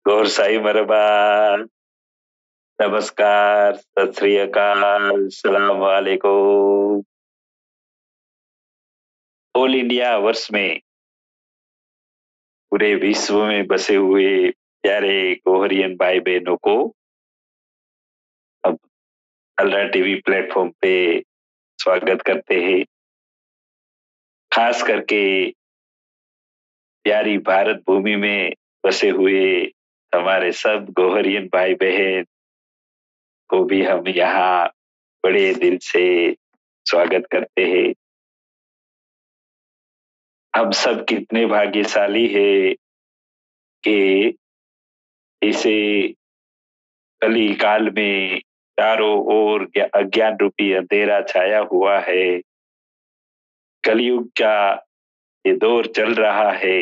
गौर साई मरहबा, नमस्कार, सत श्री अकाल, सलाम वालेकुम। ऑल इंडिया वर्ष में पूरे विश्व में बसे हुए प्यारे गोहरियन भाई बहनों को अब अल्लाह टीवी प्लेटफॉर्म पे स्वागत करते हैं। खास करके प्यारी भारत भूमि में बसे हुए हमारे सब गोहरियन भाई बहन को भी हम यहाँ बड़े दिल से स्वागत करते हैं। हम सब कितने भाग्यशाली है कि इसे कली काल में चारों ओर अज्ञान रूपी अंधेरा छाया हुआ है। कलयुग का ये दौर चल रहा है।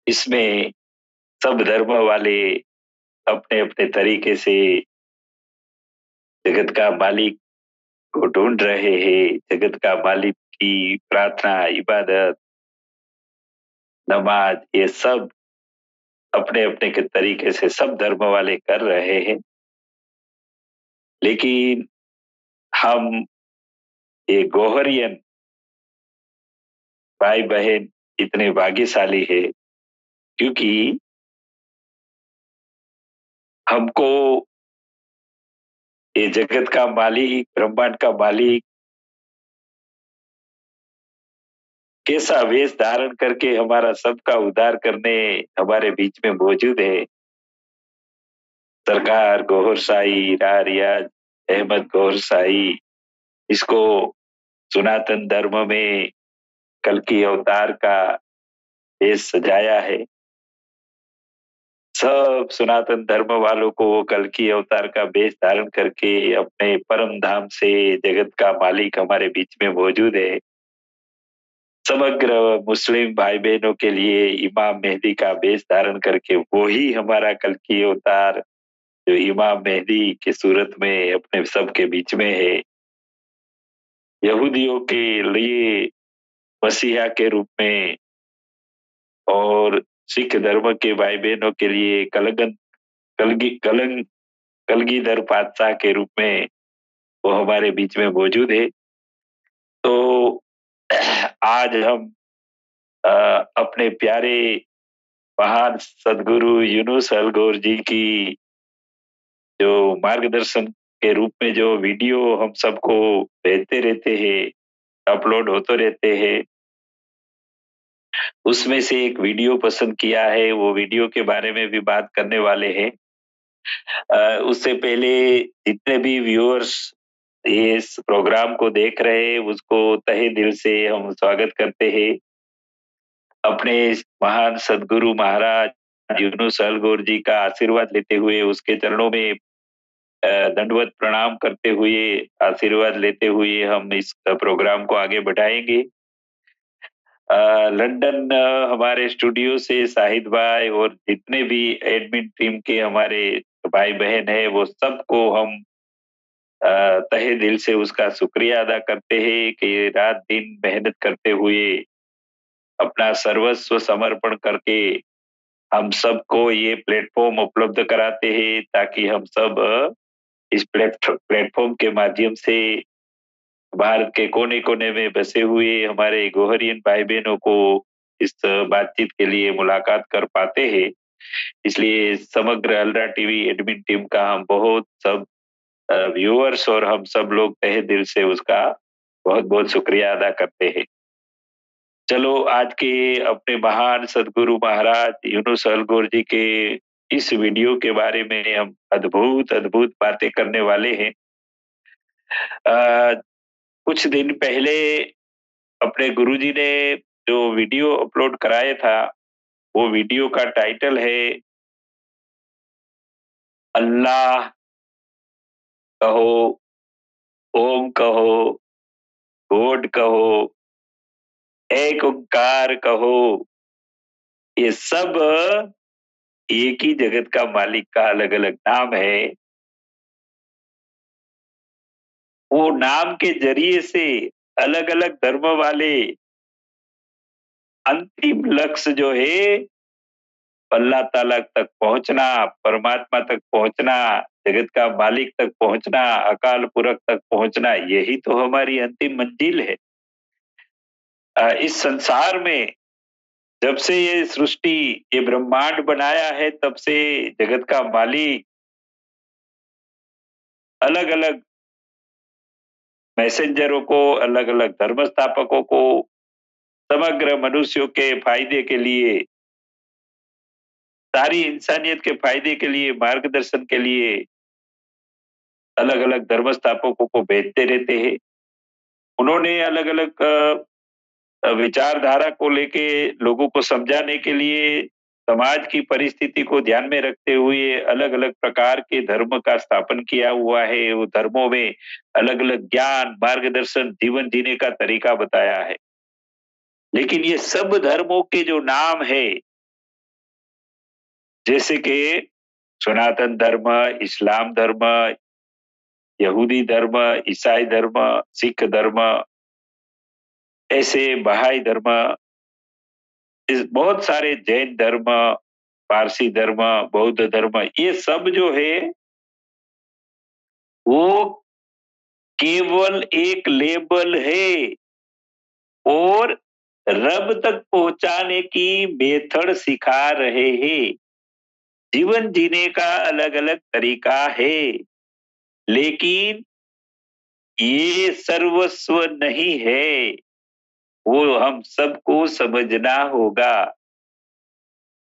इसमें सब धर्म वाले अपने अपने तरीके से जगत का मालिक को ढूंढ रहे हैं। जगत का मालिक की प्रार्थना, इबादत, नमाज, ये सब अपने अपने के तरीके से सब धर्म वाले कर रहे हैं। लेकिन हम ये गोहरियन भाई बहन इतने भाग्यशाली है क्योंकि हमको ये जगत का मालिक, ब्रह्मांड का मालिक कैसा वेश धारण करके हमारा सबका उद्धार करने हमारे बीच में मौजूद है। सरकार गौहर शाही रियाज अहमद गौहर शाही इसको सनातन धर्म में कल की अवतार का वेश सजाया है। सब सनातन धर्म वालों को कल की अवतार का वेश धारण करके अपने परम धाम से जगत का मालिक हमारे बीच में मौजूद है। समग्र मुस्लिम भाई बहनों के लिए इमाम मेहदी का वेश धारण करके वो ही हमारा कल की अवतार जो इमाम मेहदी की सूरत में अपने सबके बीच में है। यहूदियों के लिए मसीहा के रूप में और सिख धर्म के भाई बहनों के लिए कलगीधर पातशाह के रूप में वो हमारे बीच में मौजूद है। तो आज हम अपने प्यारे महान सदगुरु यूनुस अलगोर जी की जो मार्गदर्शन के रूप में जो वीडियो हम सबको भेजते रहते हैं, अपलोड होते रहते हैं, उसमें से एक वीडियो पसंद किया है। वो वीडियो के बारे में भी बात करने वाले हैं। उससे पहले जितने भी व्यूअर्स इस प्रोग्राम को देख रहे हैं उसको तहे दिल से हम स्वागत करते हैं। अपने महान सदगुरु महाराज यूनुस अलगोर जी का आशीर्वाद लेते हुए उसके चरणों में दंडवत प्रणाम करते हुए आशीर्वाद लेते हुए हम इस प्रोग्राम को आगे बढ़ाएंगे। लंदन हमारे स्टूडियो से शाहिद भाई और जितने भी एडमिन टीम के हमारे भाई बहन है वो सबको हम तहे दिल से उसका शुक्रिया अदा करते हैं कि रात दिन मेहनत करते हुए अपना सर्वस्व समर्पण करके हम सबको ये प्लेटफॉर्म उपलब्ध कराते हैं ताकि हम सब इस प्लेटफॉर्म के माध्यम से भारत के कोने कोने में बसे हुए हमारे गोहरियन भाई बहनों को इस बातचीत के लिए मुलाकात कर पाते हैं। इसलिए समग्र अल्ट्रा टीवी एडमिन टीम का हम बहुत सब व्यूअर्स और हम सब लोग तहे दिल से उसका बहुत बहुत शुक्रिया अदा करते हैं। चलो आज के अपने महान सदगुरु महाराज यूनुस अलगोर जी के इस वीडियो के बारे में हम अद्भुत अद्भुत बातें करने वाले हैं। कुछ दिन पहले अपने गुरुजी ने जो वीडियो अपलोड कराया था वो वीडियो का टाइटल है अल्लाह कहो, ओम कहो, गॉड कहो, एक ओंकार कहो। ये सब एक ही जगत का मालिक का अलग अलग नाम है। वो नाम के जरिए से अलग अलग धर्म वाले अंतिम लक्ष्य जो है अल्लाह ताला तक पहुंचना, परमात्मा तक पहुंचना, जगत का मालिक तक पहुंचना, अकाल पुरख तक पहुंचना, यही तो हमारी अंतिम मंजिल है। इस संसार में जब से ये सृष्टि, ये ब्रह्मांड बनाया है, तब से जगत का मालिक अलग अलग मैसेंजरों को, अलग अलग धर्म स्थापकों को समग्र मनुष्यों के फायदे के लिए, सारी इंसानियत के फायदे के लिए, मार्गदर्शन के लिए अलग अलग धर्म स्थापकों को भेजते रहते हैं। उन्होंने अलग अलग विचारधारा को लेके लोगों को समझाने के लिए समाज की परिस्थिति को ध्यान में रखते हुए अलग अलग प्रकार के धर्म का स्थापन किया हुआ है। वो धर्मों में अलग अलग ज्ञान, मार्गदर्शन, जीवन जीने का तरीका बताया है। लेकिन ये सब धर्मों के जो नाम है, जैसे कि सनातन धर्म, इस्लाम धर्म, यहूदी धर्म, ईसाई धर्म, सिख धर्म, ऐसे बहाई धर्म, इस बहुत सारे जैन धर्म, पारसी धर्म, बौद्ध धर्म, ये सब जो है वो केवल एक लेबल है और रब तक पहुंचाने की मेथड सिखा रहे हैं। जीवन जीने का अलग अलग तरीका है, लेकिन ये सर्वस्व नहीं है। वो हम सबको समझना होगा।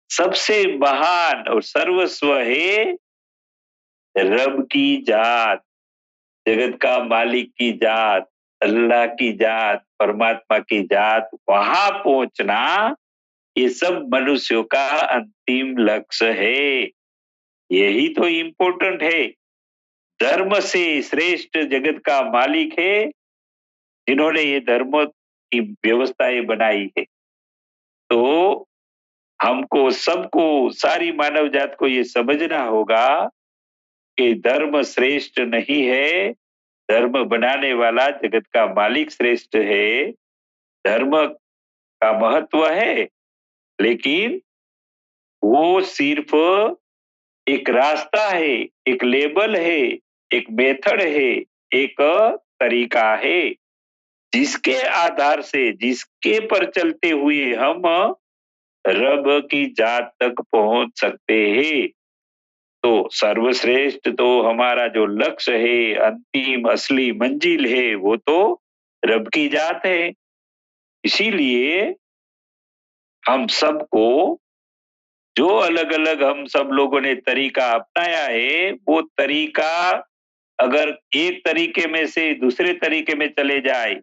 सबसे महान और सर्वस्व है रब की जात, जगत का मालिक की जात, अल्लाह की जात, परमात्मा की जात। वहां पहुंचना ये सब मनुष्यों का अंतिम लक्ष्य है। यही तो इम्पोर्टेंट है। धर्म से श्रेष्ठ जगत का मालिक है, जिन्होंने ये धर्म की व्यवस्थाएं बनाई है। तो हमको सबको, सारी मानव जात को ये समझना होगा कि धर्म श्रेष्ठ नहीं है, धर्म बनाने वाला जगत का मालिक श्रेष्ठ है। धर्म का महत्व है, लेकिन वो सिर्फ एक रास्ता है, एक लेबल है, एक मेथड है, एक तरीका है, जिसके आधार से, जिसके पर चलते हुए हम रब की जात तक पहुंच सकते हैं। तो सर्वश्रेष्ठ तो हमारा जो लक्ष्य है, अंतिम असली मंजिल है, वो तो रब की जात है। इसीलिए हम सबको जो अलग अलग हम सब लोगों ने तरीका अपनाया है, वो तरीका अगर एक तरीके में से दूसरे तरीके में चले जाए,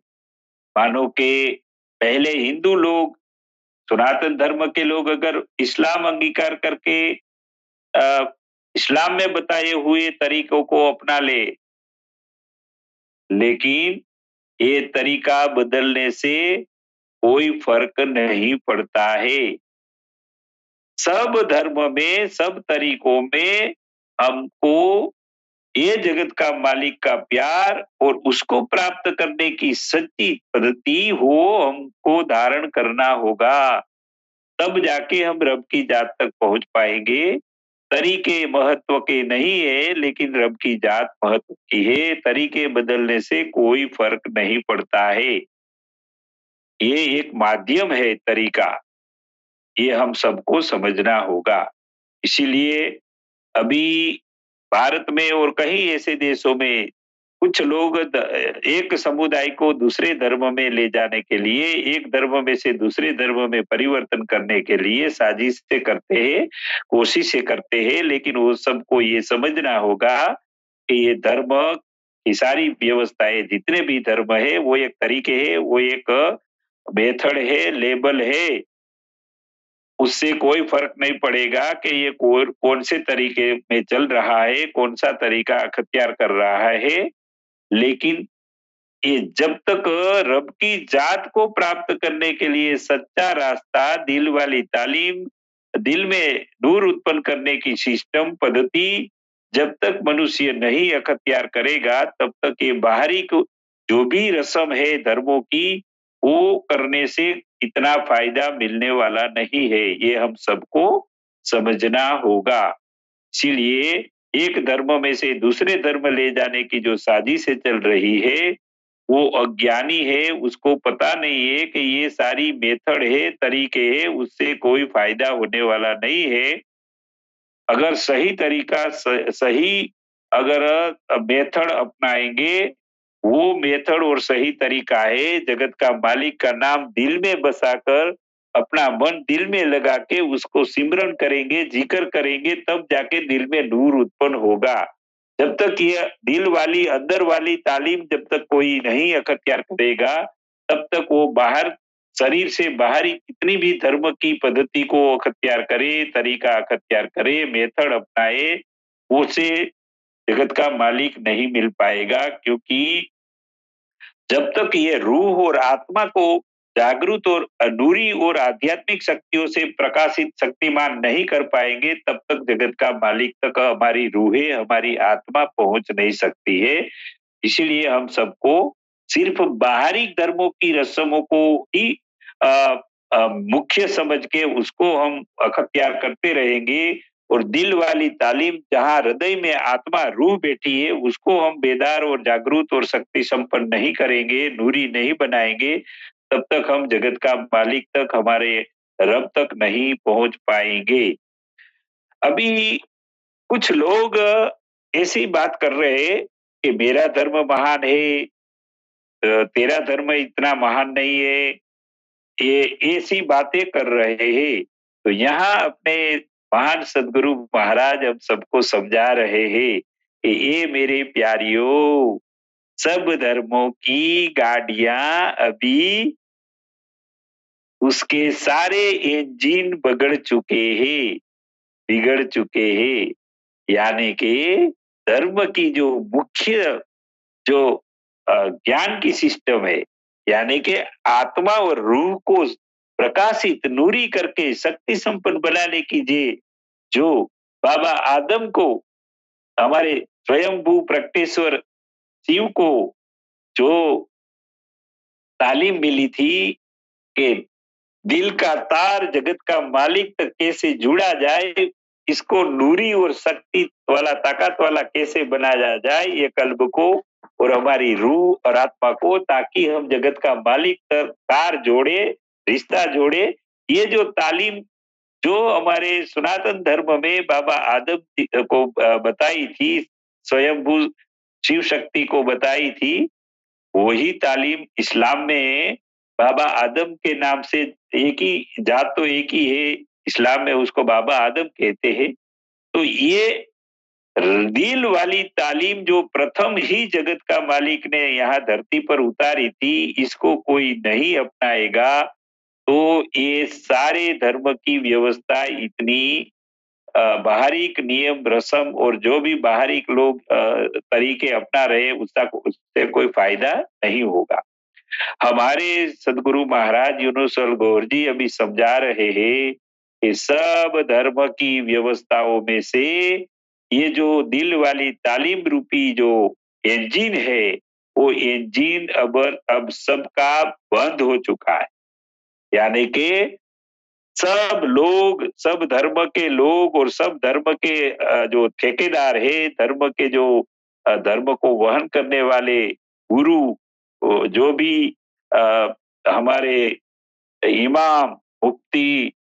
मानो कि पहले हिंदू लोग, सनातन धर्म के लोग अगर इस्लाम अंगीकार करके अ, इस्लाम में बताए हुए तरीकों को अपना ले, लेकिन ये तरीका बदलने से कोई फर्क नहीं पड़ता है। सब धर्म में, सब तरीकों में हमको ये जगत का मालिक का प्यार और उसको प्राप्त करने की सच्ची पद्धति हो, हमको धारण करना होगा। तब जाके हम रब की जात तक पहुंच पाएंगे। तरीके महत्व के नहीं है, लेकिन रब की जात महत्व की है। तरीके बदलने से कोई फर्क नहीं पड़ता है। ये एक माध्यम है तरीका, ये हम सबको समझना होगा। इसीलिए अभी भारत में और कई ऐसे देशों में कुछ लोग एक समुदाय को दूसरे धर्म में ले जाने के लिए, एक धर्म में से दूसरे धर्म में परिवर्तन करने के लिए साजिशें करते हैं, कोशिशें करते हैं। लेकिन वो सबको ये समझना होगा कि ये धर्म की सारी व्यवस्थाएं, जितने भी धर्म है, वो एक तरीके है, वो एक मेथड है, लेबल है। उससे कोई फ़र्क नहीं पड़ेगा कि ये कौन से तरीके में चल रहा है, कौन-सा तरीका अख्तियार कर रहा है। लेकिन ये जब तक रब की जात को प्राप्त करने के लिए सच्चा रास्ता, दिल वाली तालीम, दिल में नूर उत्पन्न करने की सिस्टम, पद्धति जब तक मनुष्य नहीं अख्तियार करेगा, तब तक ये बाहरी को जो भी रस्म है धर्मों की, वो करने से इतना फ़ायदा मिलने वाला नहीं है। ये हम सबको समझना होगा। इसीलिए एक धर्म में से दूसरे धर्म ले जाने की जो साजिशें चल रही है, वो अज्ञानी है, उसको पता नहीं है कि ये सारी मेथड है, तरीके हैं, उससे कोई फायदा होने वाला नहीं है। अगर सही तरीका सही अगर मेथड अपनाएंगे, वो मेथड और सही तरीका है जगत का मालिक का नाम दिल में बसाकर अपना मन दिल में लगा के उसको सिमरन करेंगे, जिक्र करेंगे, तब जाके दिल में नूर उत्पन्न होगा। जब तक ये दिल वाली अंदर वाली तालीम जब तक कोई नहीं अख्तियार करेगा, तब तक वो बाहर शरीर से बाहरी कितनी भी धर्म की पद्धति को अख्तियार करे, तरीका अख्तियार करे, मेथड अपनाए, उसे जगत का मालिक नहीं मिल पाएगा। क्योंकि जब तक ये रूह और आत्मा को जागृत और नूरी और आध्यात्मिक शक्तियों से प्रकाशित शक्तिमान नहीं कर पाएंगे, तब तक जगत का मालिक तक हमारी रूहें, हमारी आत्मा पहुंच नहीं सकती है। इसीलिए हम सबको सिर्फ बाहरी धर्मों की रस्मों को ही मुख्य समझ के उसको हम अख्तियार करते रहेंगे, और दिल वाली तालीम जहाँ हृदय में आत्मा रूह बैठी है, उसको हम बेदार और जागरूक और शक्ति संपन्न नहीं करेंगे, नूरी नहीं बनाएंगे, तब तक हम जगत का मालिक तक, हमारे रब तक नहीं पहुंच पाएंगे। अभी कुछ लोग ऐसी बात कर रहे हैं कि मेरा धर्म महान है, तेरा धर्म इतना महान नहीं है, ये ऐसी बातें कर रहे हैं। तो यहाँ अपने महान सदगुरु महाराज हम सबको समझा रहे हैं कि ये मेरे प्यारियों, सब धर्मों की गाड़ियां अभी उसके सारे इंजन बिगड़ चुके हैं, बिगड़ चुके हैं। यानी कि धर्म की जो मुख्य जो ज्ञान की सिस्टम है, यानी कि आत्मा और रूह को प्रकाशित नूरी करके शक्ति संपन्न बनाने की जो बाबा आदम को, हमारे स्वयंभू प्रकटेश्वर शिव को जो तालीम मिली थी कि दिल का तार जगत का मालिक तक कैसे जुड़ा जाए, इसको नूरी और शक्ति वाला, ताकत वाला कैसे बनाया जाए, ये कल्ब को और हमारी रूह और आत्मा को, ताकि हम जगत का मालिक तक तार जोड़े, रिश्ता जोड़े। ये जो तालीम जो हमारे सनातन धर्म में बाबा आदम को बताई थी, स्वयंभू शिव शक्ति को बताई थी, वही तालीम इस्लाम में बाबा आदम के नाम से, एक ही जात तो एक ही है, इस्लाम में उसको बाबा आदम कहते हैं। तो ये दिल वाली तालीम जो प्रथम ही जगत का मालिक ने यहाँ धरती पर उतारी थी, इसको कोई नहीं अपनाएगा तो ये सारे धर्म की व्यवस्था इतनी बाहरी नियम रस्म और जो भी बाहरी लोग तरीके अपना रहे, उससे कोई फायदा नहीं होगा। हमारे सदगुरु महाराज यूनुसल गौर जी अभी समझा रहे हैं कि सब धर्म की व्यवस्थाओं में से ये जो दिल वाली तालीम रूपी जो इंजन है, वो इंजन अब सबका बंद हो चुका है। यानी कि सब लोग, सब धर्म के लोग और सब धर्म के जो ठेकेदार है, धर्म के जो धर्म को वहन करने वाले गुरु, जो भी हमारे इमाम, मुफ्ती,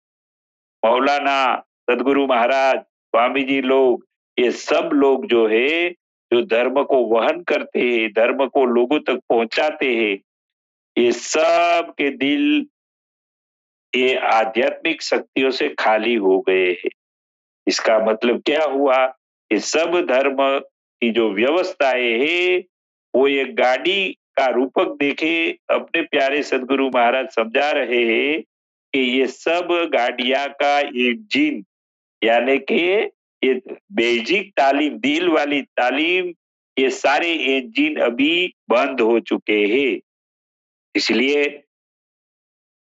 मौलाना, सदगुरु महाराज, स्वामी जी लोग, ये सब लोग जो है, जो धर्म को वहन करते हैं, धर्म को लोगों तक पहुंचाते हैं, ये सब के दिल ये आध्यात्मिक शक्तियों से खाली हो गए हैं। इसका मतलब क्या हुआ कि सब धर्म की जो व्यवस्थाएं है, वो एक गाड़ी का रूपक देखे अपने प्यारे सदगुरु महाराज समझा रहे हैं कि ये सब गाड़ियां का इंजन, यानी कि ये बेसिक तालीम, दिल वाली तालीम, ये सारे इंजन अभी बंद हो चुके हैं। इसलिए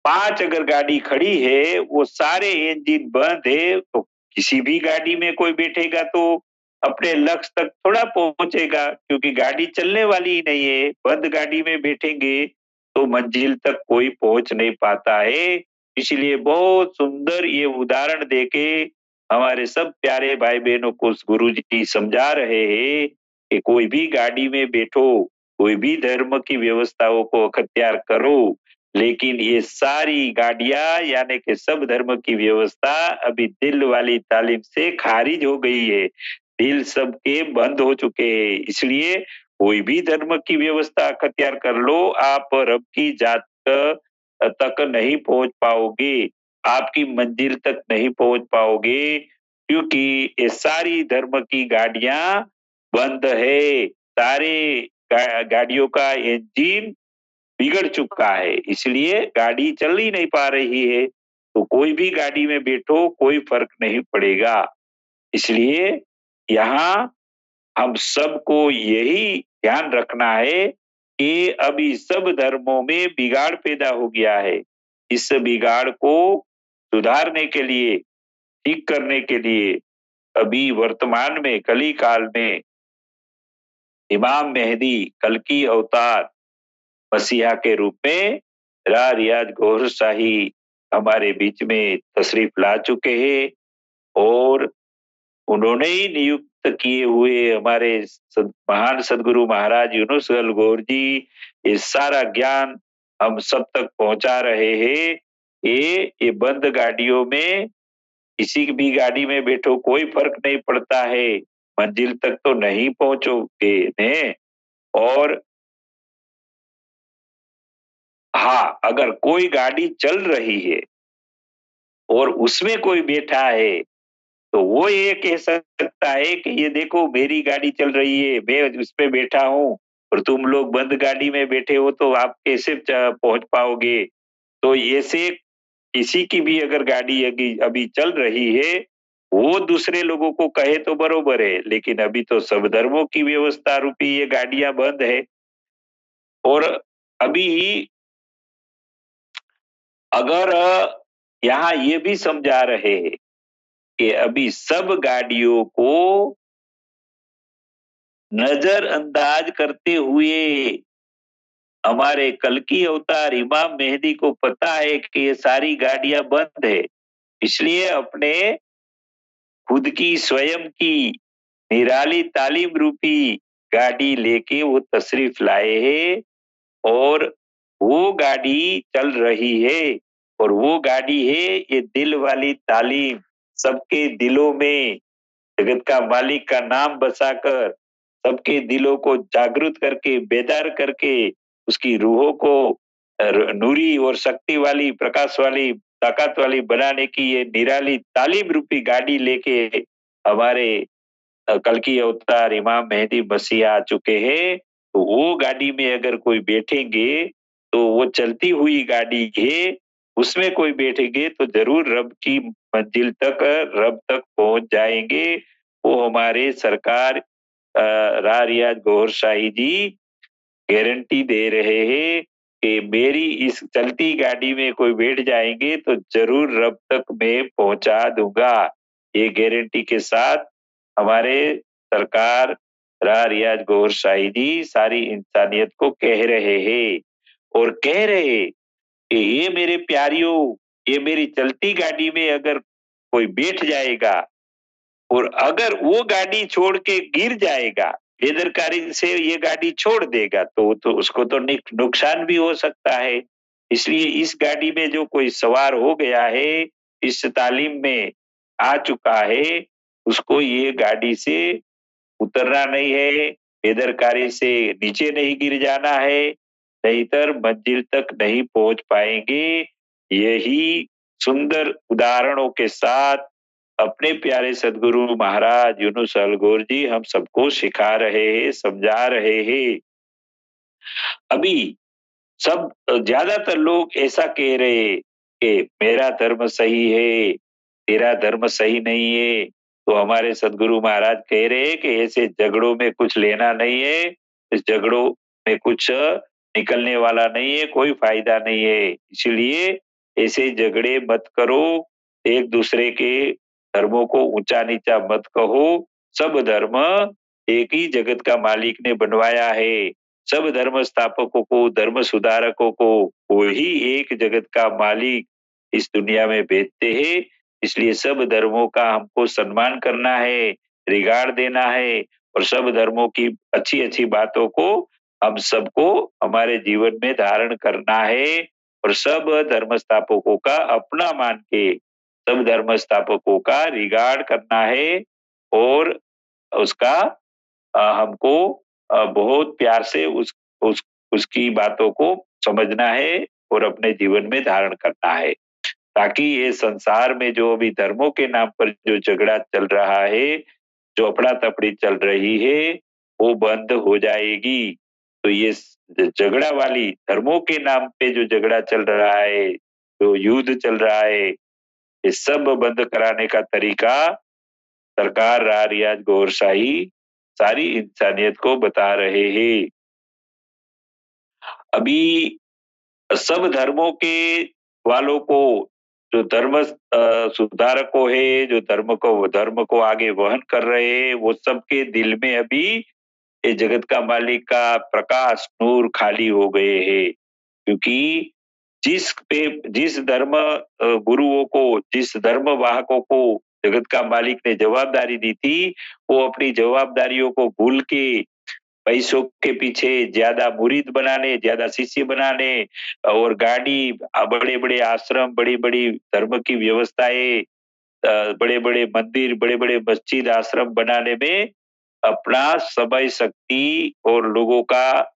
5 अगर गाड़ी खड़ी है, वो सारे इंजन बंद है, तो किसी भी गाड़ी में कोई बैठेगा तो अपने लक्ष्य तक थोड़ा पहुंचेगा, क्योंकि गाड़ी चलने वाली ही नहीं है। बंद गाड़ी में बैठेंगे तो मंजिल तक कोई पहुंच नहीं पाता है। इसलिए बहुत सुंदर ये उदाहरण देके हमारे सब प्यारे भाई बहनों को गुरु जी समझा रहे हैं कि कोई भी गाड़ी में बैठो, कोई भी धर्म की व्यवस्थाओं को अख्तियार करो, लेकिन ये सारी गाड़ियां यानी कि सब धर्म की व्यवस्था अभी दिल वाली तालीम से खारिज हो गई है। दिल सबके बंद हो चुके हैं, इसलिए कोई भी धर्म की व्यवस्था अख्तियार कर लो, आप रब की जात तक नहीं पहुंच पाओगे, आपकी मंजिल तक नहीं पहुंच पाओगे, क्योंकि ये सारी धर्म की गाड़ियां बंद है। सारे गाड़ियों का इंजन बिगड़ चुका है, इसलिए गाड़ी चल ही नहीं पा रही है। तो कोई भी गाड़ी में बैठो, कोई फर्क नहीं पड़ेगा। इसलिए यहाँ हम सबको यही ध्यान रखना है कि अभी सब धर्मों में बिगाड़ पैदा हो गया है। इस बिगाड़ को सुधारने के लिए, ठीक करने के लिए अभी वर्तमान में कली काल में इमाम मेहदी कल की अवतार मसीहा के रूप में रा रियाज गौहर शाही हमारे बीच में तशरीफ ला चुके हैं, और उन्होंने ही नियुक्त किए हुए हमारे महान सदगुरु महाराज यूनुस अल गौर जी ये सारा ज्ञान हम सब तक पहुंचा रहे हैं। ये बंद गाड़ियों में किसी भी गाड़ी में बैठो, कोई फर्क नहीं पड़ता है, मंजिल तक तो नहीं पहुंचोगे ने। और हाँ, अगर कोई गाड़ी चल रही है और उसमें कोई बैठा है, तो वो ये कह सकता है कि ये देखो मेरी गाड़ी चल रही है, मैं उसमें बैठा हूँ, और तुम लोग बंद गाड़ी में बैठे हो, तो आप कैसे पहुंच पाओगे। तो ऐसे किसी की भी अगर गाड़ी अभी अभी चल रही है, वो दूसरे लोगों को कहे तो बरोबर है, लेकिन अभी तो सब धर्मों की व्यवस्था रूपी ये गाड़ियां बंद है। और अभी अगर यहाँ ये भी समझा रहे हैं कि अभी सब गाड़ियों को नजरअंदाज करते हुए हमारे कल की अवतार इमाम मेहदी को पता है कि ये सारी गाड़ियां बंद है, इसलिए अपने खुद की स्वयं की निराली तालीम रूपी गाड़ी लेके वो तशरीफ लाए हैं, और वो गाड़ी चल रही है, और वो गाड़ी है ये दिल वाली तालीम। सबके दिलों में जगत का मालिक का नाम बसाकर, सबके दिलों को जागृत करके, बेदार करके, उसकी रूहों को नूरी और शक्ति वाली, प्रकाश वाली, ताकत वाली बनाने की ये निराली तालीम रूपी गाड़ी लेके हमारे कल की अवतार इमाम मेहदी मसीह आ चुके हैं। तो वो गाड़ी में अगर कोई बैठेंगे, तो वो चलती हुई गाड़ी है, उसमें कोई बैठेंगे तो जरूर रब की मंजिल तक, रब तक पहुंच जाएंगे। वो हमारे सरकार रा रियाज गौहर शाही जी गारंटी दे रहे हैं कि मेरी इस चलती गाड़ी में कोई बैठ जाएंगे तो जरूर रब तक मैं पहुंचा दूंगा। ये गारंटी के साथ हमारे सरकार रा रियाज गौहर शाही जी सारी इंसानियत को कह रहे हैं, और कह रहे हैं कि ये मेरे प्यारियों, ये मेरी चलती गाड़ी में अगर कोई बैठ जाएगा और अगर वो गाड़ी छोड़ के गिर जाएगा, बेदरकारी से ये गाड़ी छोड़ देगा, तो उसको तो नुकसान भी हो सकता है। इसलिए इस गाड़ी में जो कोई सवार हो गया है, इस तालीम में आ चुका है, उसको ये गाड़ी से उतरना नहीं है, बेदरकारी से नीचे नहीं गिर जाना है, नहींतर मंजिल तक नहीं पहुंच पाएंगे। यही सुंदर उदाहरणों के साथ अपने प्यारे सदगुरु महाराज यूनुस अलगोर जी हम सबको सिखा रहे हैं, समझा रहे हैं। अभी सब ज्यादातर लोग ऐसा कह रहे हैं कि मेरा धर्म सही है, तेरा धर्म सही नहीं है। तो हमारे सदगुरु महाराज कह रहे हैं कि ऐसे झगड़ों में कुछ लेना नहीं है, इस झगड़ों में कुछ निकलने वाला नहीं है, कोई फायदा नहीं है। इसलिए ऐसे झगड़े मत करो, एक दूसरे के धर्मों को ऊंचा नीचा मत कहो। सब धर्म एक ही जगत का मालिक ने बनवाया है। सब धर्म स्थापकों को, धर्म सुधारकों को वो ही एक जगत का मालिक इस दुनिया में भेजते हैं। इसलिए सब धर्मों का हमको सम्मान करना है, रिगार्ड देना है और सब धर्मों की अच्छी-अच्छी बातों को हम सबको हमारे जीवन में धारण करना है और सब धर्म स्थापकों का अपना मान के सब धर्म स्थापकों का रिगार्ड करना है और उसका हमको बहुत प्यार से उस उसकी बातों को समझना है और अपने जीवन में धारण करना है ताकि ये संसार में जो अभी धर्मों के नाम पर जो झगड़ा चल रहा है, जो अफड़ा-तफड़ी चल रही है, वो बंद हो जाएगी। तो ये झगड़ा वाली धर्मों के नाम पे जो झगड़ा चल रहा है, जो युद्ध चल रहा है, ये सब बंद कराने का तरीका सरकार, राज, गौरशाही सारी इंसानियत को बता रहे हैं। अभी सब धर्मों के वालों को जो सुधारकों है, जो धर्म को आगे वहन कर रहे हैं, वो सबके दिल में अभी ये जगत का मालिक का प्रकाश, नूर खाली हो गए हैं। क्योंकि जिस धर्म गुरुओं को, जिस धर्म वाहकों को जगत का मालिक ने जवाबदारी दी थी, वो अपनी जवाबदारियों को भूल के पैसों के पीछे ज्यादा मुरीद बनाने, ज्यादा शिष्य बनाने और गाड़ी, बड़े-बड़े आश्रम, बड़ी-बड़ी धर्म की व्यवस्थाएं, बड़े-बड़े मंदिर, बड़े-बड़े मस्जिद, आश्रम बनाने में अपना समय, शक्ति और लोगों का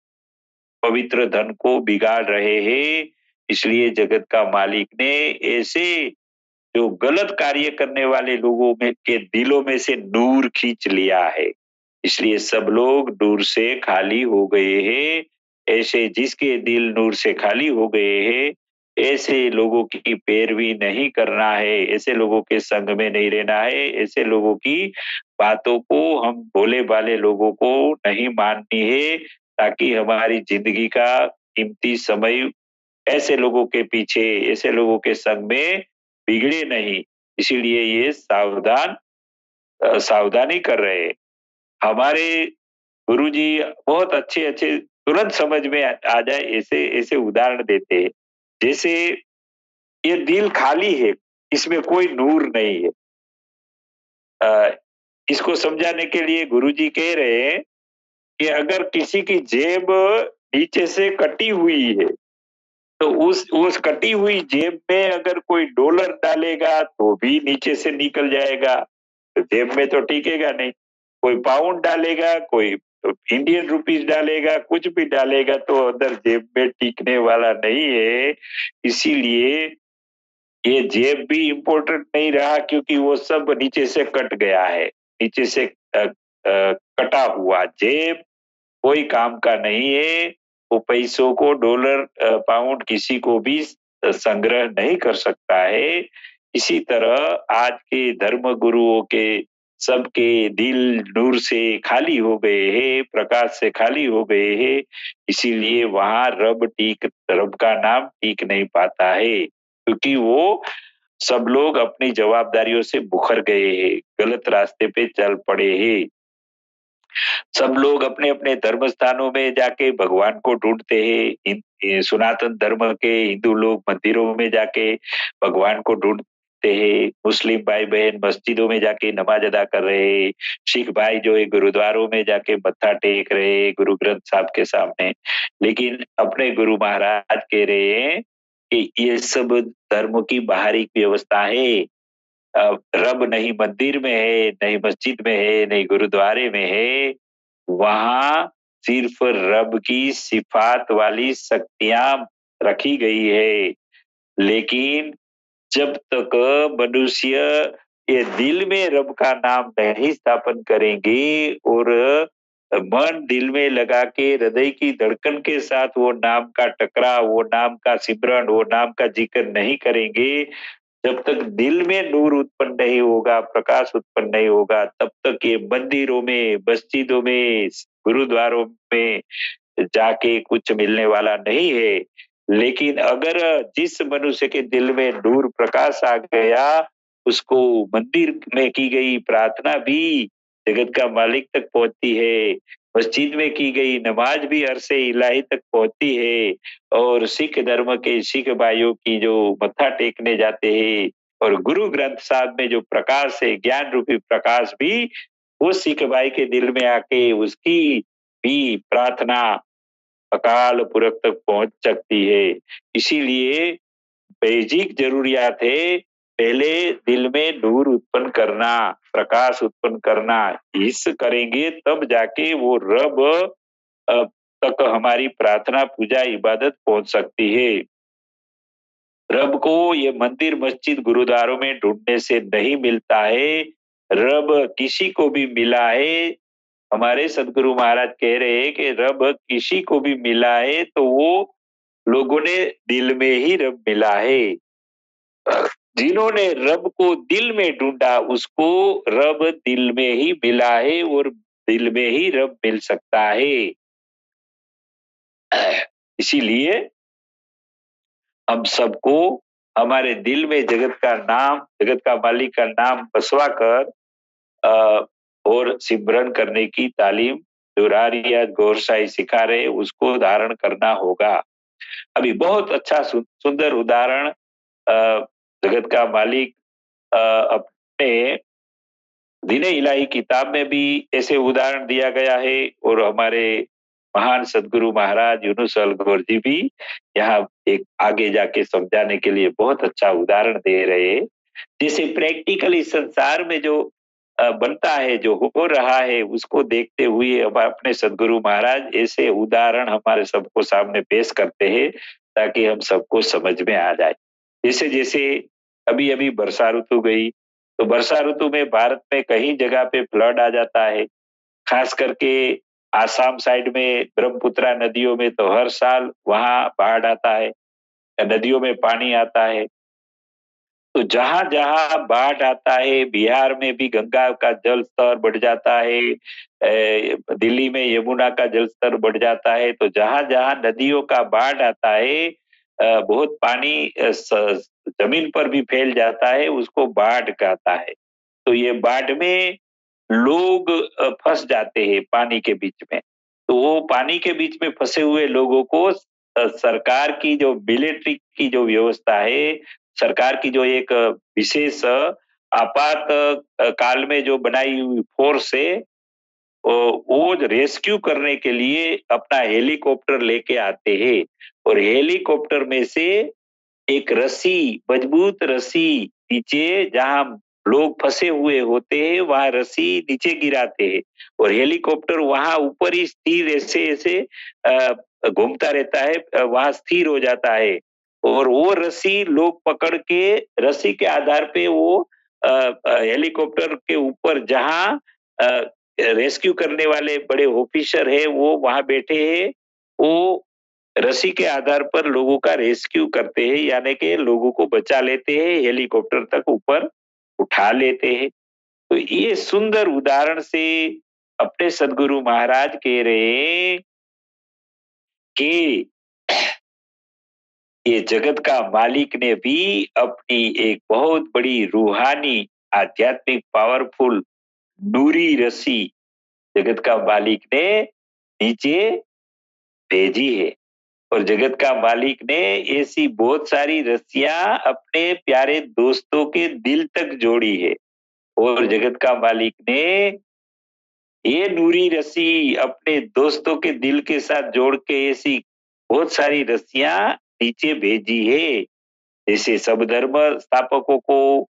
पवित्र धन को बिगाड़ रहे हैं। इसलिए जगत का मालिक ने ऐसे जो गलत कार्य करने वाले लोगों में के दिलों में से नूर खींच लिया है। इसलिए सब लोग नूर से खाली हो गए हैं। ऐसे जिसके दिल नूर से खाली हो गए हैं, ऐसे लोगों की पैरवी नहीं करना है, ऐसे लोगों के संग में नहीं रहना है, ऐसे लोगों की बातों को, हम भोले-भाले लोगों को नहीं माननी है, ताकि हमारी जिंदगी का कीमती समय ऐसे लोगों के पीछे, ऐसे लोगों के संग में बिगड़े नहीं। इसीलिए ये सावधानी कर रहे हैं। हमारे गुरुजी बहुत अच्छे-अच्छे तुरंत समझ में आ जाए ऐसे ऐसे उदाहरण देते हैं। जैसे ये दिल खाली है, इसमें कोई नूर नहीं है। अ, इसको समझाने के लिए गुरुजी कह रहे हैं कि अगर किसी की जेब नीचे से कटी हुई है, तो उस कटी हुई जेब में अगर कोई डॉलर डालेगा तो भी नीचे से निकल जाएगा, तो जेब में तो टिकेगा नहीं। कोई पाउंड डालेगा, कोई इंडियन रुपीस डालेगा, कुछ भी डालेगा तो अंदर जेब में टिकने वाला नहीं है। इसीलिए ये जेब भी इम्पोर्टेंट नहीं रहा क्योंकि वो सब नीचे से कट गया है। नीचे से कटा हुआ जेब कोई काम का नहीं है। वो पैसों को, डॉलर, पाउंड किसी को भी संग्रह नहीं कर सकता है। इसी तरह आज के धर्म गुरुओं के सबके दिल नूर से खाली हो गए हैं, प्रकाश से खाली हो गए हैं। इसीलिए वहाँ रब का नाम टिक नहीं पाता है, क्योंकि वो सब लोग अपनी जवाबदारियों से मुकर गए हैं, गलत रास्ते पे चल पड़े हैं। सब लोग अपने-अपने धर्म स्थानों में जाके भगवान को ढूँढते हैं। ये सनातन धर्म के हिंदू लोग मंदिरों में जाके भगवान को ढूँढते हैं। मुस्लिम भाई-बहन मस्जिदों में जाके नमाज अदा कर रहे हैं। सिख भाई जो है गुरुद्वारों में जाके मत्था टेक रहे हैं गुरु ग्रंथ साहब के सामने। लेकिन अपने गुरु महाराज कह रहे हैं कि ये सब धर्म की बाहरी व्यवस्था है। रब नहीं मंदिर में है, नहीं मस्जिद में है, नहीं गुरुद्वारे में है। वहाँ सिर्फ रब की सिफात वाली शक्तियाँ रखी गई है। लेकिन जब तक मनुष्य ये दिल में रब का नाम नहीं स्थापन करेंगे और मन दिल में लगा के हृदय की धड़कन के साथ वो नाम का टकराव, वो नाम का सिमरन, वो नाम का जिक्र नहीं करेंगे, जब तक दिल में नूर उत्पन्न नहीं होगा, प्रकाश उत्पन्न नहीं होगा, तब तक ये मंदिरों में, मस्जिदों में, गुरुद्वारों में जाके कुछ मिलने वाला नहीं है। लेकिन अगर जिस मनुष्य के दिल में नूर प्रकाश आ गया, उसको मंदिर में की गई प्रार्थना भी जगत का मालिक तक पहुँचती है। मस्जिद में की गई नमाज भी अर्श इलाही तक पहुँचती है और सिख धर्म के सिख भाइयों की जो मत्था टेकने जाते हैं, और गुरु ग्रंथ साहब में जो प्रकाश है, ज्ञान रूपी प्रकाश भी वो सिख भाई के दिल में आके उसकी भी प्रार्थना अकाल पुरख तक पहुंच सकती है। इसीलिए बेसिक जरूरियात है, पहले दिल में नूर उत्पन्न करना, प्रकाश उत्पन्न करना। इस करेंगे तब जाके वो रब अ, तक हमारी प्रार्थना, पूजा, इबादत पहुंच सकती है। रब को ये मंदिर, मस्जिद, गुरुद्वारों में ढूंढने से नहीं मिलता है। रब किसी को भी मिला है। हमारे सदगुरु महाराज कह रहे हैं कि रब किसी को भी मिला है तो वो लोगों ने दिल में ही रब मिला है। जिन्होंने रब को दिल में ढूंढा उसको रब दिल में ही मिला है और दिल में ही रब मिल सकता है। इसीलिए हम सबको हमारे दिल में जगत का नाम, जगत का मालिक का नाम बसवा कर और सिमरन करने की तालीम जो रारिया गौर साई सिखा रहे उसको धारण करना होगा। अभी बहुत अच्छा सुंदर उदाहरण जगत का मालिक अपने दीने इलाही किताब में भी ऐसे उदाहरण दिया गया है और हमारे महान सदगुरु महाराज यूनुस अल गौर जी भी यहाँ एक आगे जाके समझाने के लिए बहुत अच्छा उदाहरण दे रहे हैं। जैसे प्रैक्टिकल इस संसार में जो बनता है, जो हो रहा है, उसको देखते हुए अब अपने सदगुरु महाराज ऐसे उदाहरण हमारे सबको सामने पेश करते हैं ताकि हम सबको समझ में आ जाए। जैसे जैसे अभी अभी वर्षा ऋतु गई तो वर्षा ऋतु में भारत में कई जगह पे फ्लड आ जाता है। खास करके आसाम साइड में ब्रह्मपुत्रा नदियों में तो हर साल वहां बाढ़ आता है, नदियों में पानी आता है। तो जहां जहां बाढ़ आता है, बिहार में भी गंगा का जल स्तर बढ़ जाता है, दिल्ली में यमुना का जल स्तर बढ़ जाता है। तो जहां जहां नदियों का बाढ़ आता है, बहुत पानी जमीन पर भी फैल जाता है, उसको बाढ़ कहता है। तो ये बाढ़ में लोग फंस जाते हैं पानी के बीच में। तो वो पानी के बीच में फंसे हुए लोगों को सरकार की जो मिलिट्री की जो व्यवस्था है, सरकार की जो एक विशेष आपात काल में जो बनाई हुई फोर्स है, वो रेस्क्यू करने के लिए अपना हेलीकॉप्टर लेके आते हैं और हेलीकॉप्टर में से एक रस्सी, मजबूत रस्सी नीचे जहां लोग फंसे हुए होते हैं वहां रस्सी नीचे गिराते हैं और हेलीकॉप्टर वहां ऊपर ही स्थिर ऐसे ऐसे घूमता रहता है, वहां स्थिर हो जाता है और वो रस्सी लोग पकड़ के रस्सी के आधार पे वो हेलीकॉप्टर के ऊपर जहां रेस्क्यू करने वाले बड़े ऑफिसर है वो वहां बैठे हैं, वो रस्सी के आधार पर लोगों का रेस्क्यू करते हैं, यानी कि लोगों को बचा लेते हैं, हेलीकॉप्टर तक ऊपर उठा लेते हैं। तो ये सुंदर उदाहरण से अपने सदगुरु महाराज कह रहे हैं कि ये जगत का मालिक ने भी अपनी एक बहुत बड़ी रूहानी, आध्यात्मिक, पावरफुल नूरी रस्सी जगत का मालिक ने नीचे भेजी है और जगत का मालिक ने ऐसी बहुत सारी रस्सियां अपने प्यारे दोस्तों के दिल तक जोड़ी है और जगत का मालिक ने ये नूरी रस्सी अपने दोस्तों के दिल के साथ जोड़ के ऐसी बहुत सारी रस्सियां नीचे भेजी है। जैसे सब धर्म स्थापकों को,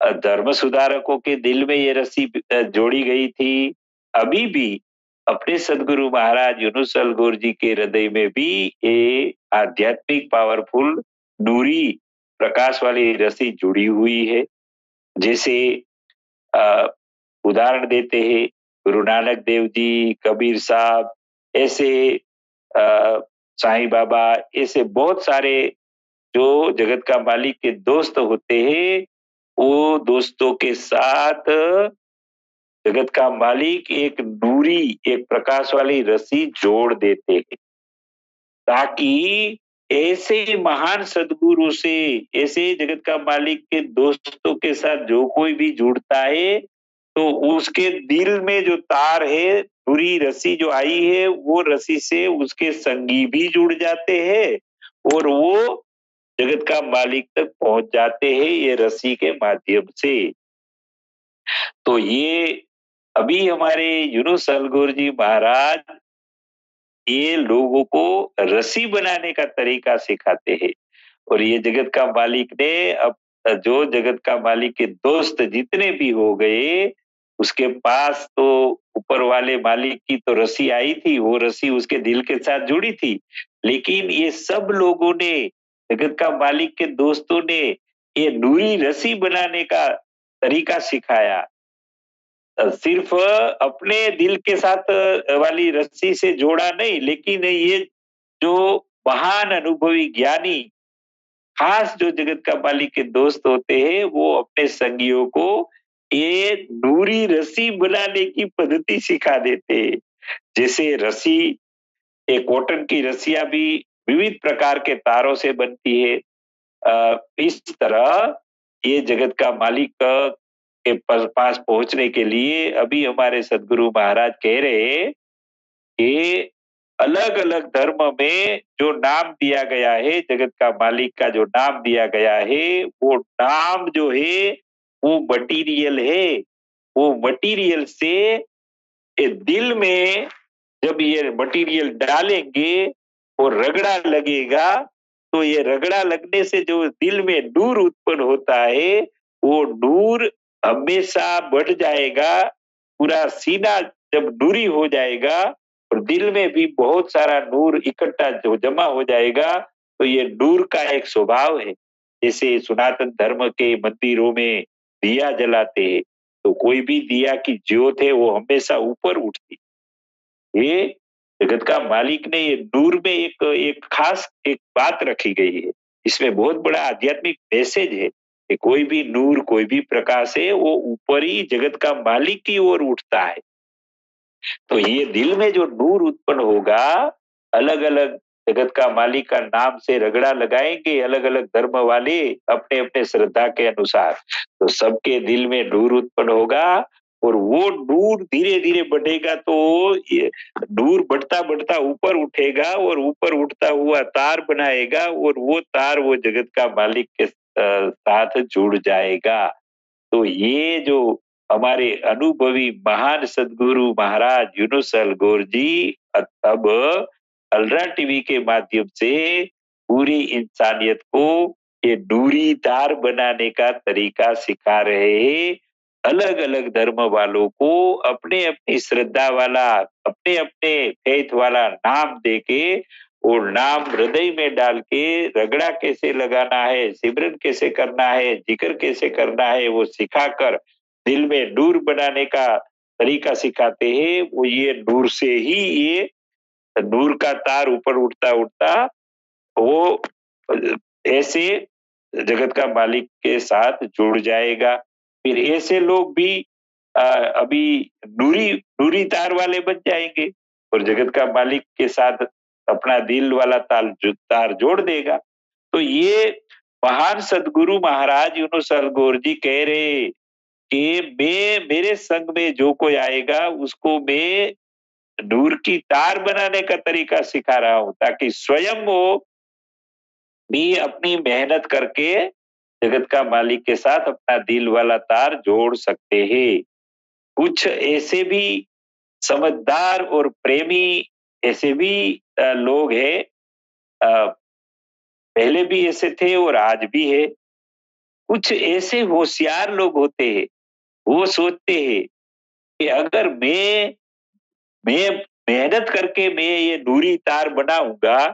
धर्म सुधारकों के दिल में ये रस्सी जोड़ी गई थी, अभी भी अपने सदगुरु महाराज यूनुस अल गौर जी के हृदय में भी ये आध्यात्मिक पावरफुल नूरी प्रकाश वाली रस्सी जुड़ी हुई है। जैसे अ, उदाहरण देते हैं गुरु नानक देव जी, कबीर साहब, ऐसे साईं बाबा, ऐसे बहुत सारे जो जगत का मालिक के दोस्त होते हैं, वो दोस्तों के साथ जगत का मालिक एक नूरी, एक प्रकाश वाली रस्सी जोड़ देते हैं ताकि ऐसे महान सदगुरु से, ऐसे जगत का मालिक के दोस्तों के साथ जो कोई भी जुड़ता है तो उसके दिल में जो तार है, पूरी रस्सी जो आई है वो रस्सी से उसके संगी भी जुड़ जाते हैं और वो जगत का मालिक तक पहुंच जाते हैं ये रस्सी के माध्यम से। तो ये अभी हमारे यूनुस अलगोर जी महाराज ये लोगों को रस्सी बनाने का तरीका सिखाते हैं। और ये जगत का मालिक ने अब जो जगत का मालिक के दोस्त जितने भी हो गए, उसके पास तो ऊपर वाले मालिक की तो रस्सी आई थी, वो रस्सी उसके दिल के साथ जुड़ी थी। लेकिन ये सब लोगों ने, जगत का मालिक के दोस्तों ने ये नूरी रस्सी बनाने का तरीका सिखाया। सिर्फ अपने दिल के साथ वाली रस्सी से जोड़ा नहीं, लेकिन ये जो महान अनुभवी ज्ञानी, खास जो जगत का मालिक के दोस्त होते हैं, वो अपने संगियों को ये नूरी रस्सी बनाने की पद्धति सिखा देते हैं। जैसे रस्सी, एक कॉटन की रस्सियां भी विविध प्रकार के तारों से बनती है। इस तरह ये जगत का मालिक के पास पहुंचने के लिए अभी हमारे सदगुरु महाराज कह रहे हैं कि अलग अलग धर्म में जो नाम दिया गया है, जगत का मालिक का जो नाम दिया गया है, वो नाम जो है वो मटीरियल है। वो मटीरियल से ये दिल में जब ये मटीरियल डालेंगे और रगड़ा लगेगा, तो ये रगड़ा लगने से जो दिल में नूर उत्पन्न होता है, वो नूर हमेशा बढ़ जाएगा। पूरा सीना जब नूरी हो जाएगा और दिल में भी बहुत सारा नूर इकट्ठा जो जमा हो जाएगा, तो ये नूर का एक स्वभाव है। जैसे सनातन धर्म के मंदिरों में दिया जलाते हैं, तो कोई भी दिया की ज्योत है वो हमेशा ऊपर उठती। ये जगत का मालिक ने ये नूर में एक एक खास एक बात रखी गई है। इसमें बहुत बड़ा आध्यात्मिक मैसेज है कि कोई भी नूर, कोई भी प्रकाश है, वो ऊपर ही जगत का मालिक की ओर उठता है। तो ये दिल में जो नूर उत्पन्न होगा, अलग अलग जगत का मालिक का नाम से रगड़ा लगाएंगे अलग अलग धर्म वाले अपने अपने श्रद्धा के अनुसार, तो सबके दिल में नूर उत्पन्न होगा। और वो नूर धीरे धीरे बढ़ेगा, तो ये नूर बढ़ता बढ़ता ऊपर उठेगा और ऊपर उठता हुआ तार बनाएगा, और वो तार वो जगत का मालिक के साथ जुड़ जाएगा। तो ये जो हमारे अनुभवी महान सदगुरु महाराज यूनुस अलगोर जी अब अल्ट्रा टीवी के माध्यम से पूरी इंसानियत को ये दूरी तार बनाने का तरीका सिखा रहे हैं। अलग अलग धर्म वालों को अपने अपनी श्रद्धा वाला, अपने अपने फेथ वाला नाम देके, और नाम हृदय में डाल के रगड़ा कैसे लगाना है, सिमरन कैसे करना है, जिक्र कैसे करना है, वो सिखाकर दिल में नूर बनाने का तरीका सिखाते हैं। वो ये नूर से ही ये नूर का तार ऊपर उठता उठता वो ऐसे जगत का मालिक के साथ जुड़ जाएगा। फिर ऐसे लोग भी अभी नूरी नूरी तार वाले बन जाएंगे और जगत का मालिक के साथ अपना दिल वाला तार जोड़ देगा। तो ये महान सदगुरु महाराज यूनुस अलगोर जी कह रहे कि मैं, मेरे संग में जो कोई आएगा उसको मैं नूर की तार बनाने का तरीका सिखा रहा हूं, ताकि स्वयं वो भी अपनी मेहनत करके जगत का मालिक के साथ अपना दिल वाला तार जोड़ सकते हैं। कुछ ऐसे भी समझदार और प्रेमी ऐसे भी लोग हैं, पहले भी ऐसे थे और आज भी है। कुछ ऐसे होशियार लोग होते हैं, वो सोचते हैं कि अगर मैं मेहनत करके मैं ये दूरी तार बनाऊंगा,